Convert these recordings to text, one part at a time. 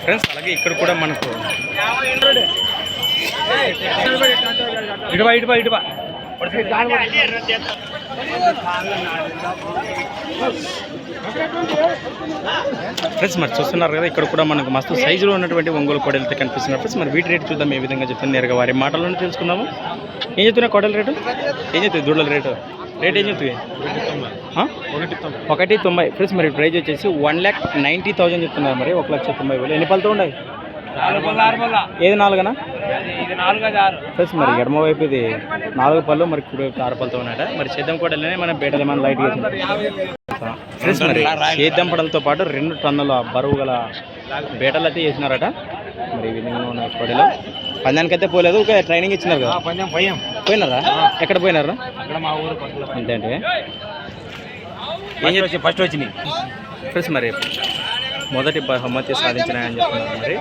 Friends అలాగే ఇక్కడ కూడా మనకు ఇటుబా ఫ్రెండ్స్ మరి చూస్తున్నారు కదా ఇక్కడ కూడా మనకు మస్తు సైజులో ఉన్నటువంటి ఒంగోలు కోడలతో కనిపిస్తున్నారు ఫ్రెండ్స్. మరి వీటి రేటు చూద్దాం ఏ విధంగా చెప్తుంది నేరుగా వారి మాటల్లోనే తెలుసుకుందాము. ఏం చెప్తున్నా కోడల రేటు, ఏం చెప్తుంది దూడల రేటు ఏం చెప్తుంది? 190 ఫ్రెండ్స్. మరి ప్రైజ్ వచ్చేసి 1,90,000 చెప్తున్నారు. మరి 1,90,000. ఎన్ని పళ్ళతో ఉన్నాయి? ఏది 4 ఫ్రెండ్స్. మరి ఎడమ వైపు ఇది 4 పళ్ళు, మరి కుడి వైపు 6 పళ్ళతో ఉన్నాయట. మరి సేద్యం కోడలనే మనం బేటలు ఏమైనా లైట్ ఫ్రెండ్స్. మరి సేద్యం పడలతో పాటు 2 టన్నుల బరువు గల బేటలు అయితే చేసినారట. మరి ఈ విధంగా ఉన్నాయి కోడలు. పందానికైతే పోలేదు, ఒక ట్రైనింగ్ ఇచ్చినారు కదా. పోయినారా? ఎక్కడ పోయినారా? అంతే అంటే ఫస్ట్ వచ్చినాయి ఫ్రెండ్స్. మరి మొదటి బహుమతి సాధించినాయని చెప్తున్నారు. మరి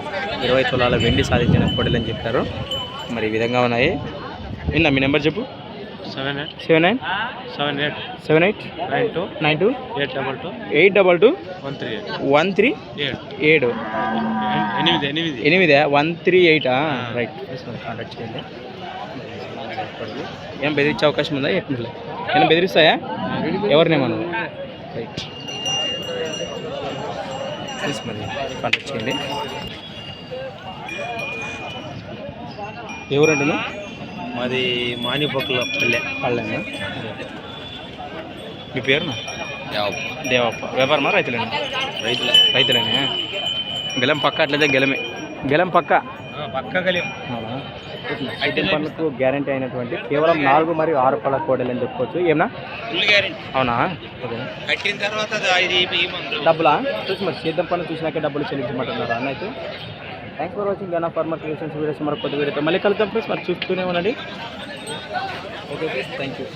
20 తులాల వెండి సాధించిన కోడలు అని చెప్పారు. మరి ఈ విధంగా ఉన్నాయి. విన్నా మీ నెంబర్ చెప్పు. 78 78 92 822 822 138 138 రైట్. కాంటాక్ట్ చేయండి. ఏం బెదిరించే అవకాశం ఉందా? ఏమైనా బెదిరిస్తాయా? ఎవరినేమన్నా? రైట్. మరి కాంటాక్ట్ చేయండి. ఎవరంటున్నా? మాది మానిపక్కుల పల్లెనా? మీ పేరునా? దేవప్ప. వ్యాపారమా రైతులేనా? రైతులేనా? గెలం పక్క అట్లయితే గెలం పక్క గెలం. ఐటెం పనులకు గ్యారంటీ అయినటువంటి కేవలం 4 మరియు 6 పళ్ళ కోడలు అని చెప్పుకోవచ్చు. ఏమన్నా? అవునా? కట్టిన తర్వాత డబ్బులా? చూసి మరి సేద్యం పనులు చూసినాకే డబ్బులు చెల్లించమంటున్నారు అన్న. అయితే థ్యాంక్స్ ఫర్ వాచింగ్ గనా ఫార్మర్ క్రియేషన్స్ వీడియోస్. మరి కొత్త వీడియోతో మళ్ళీ కలుద్దాం ఫ్రెండ్స్. మరి చూస్తూనే ఉండండి. Okay friends, thank you.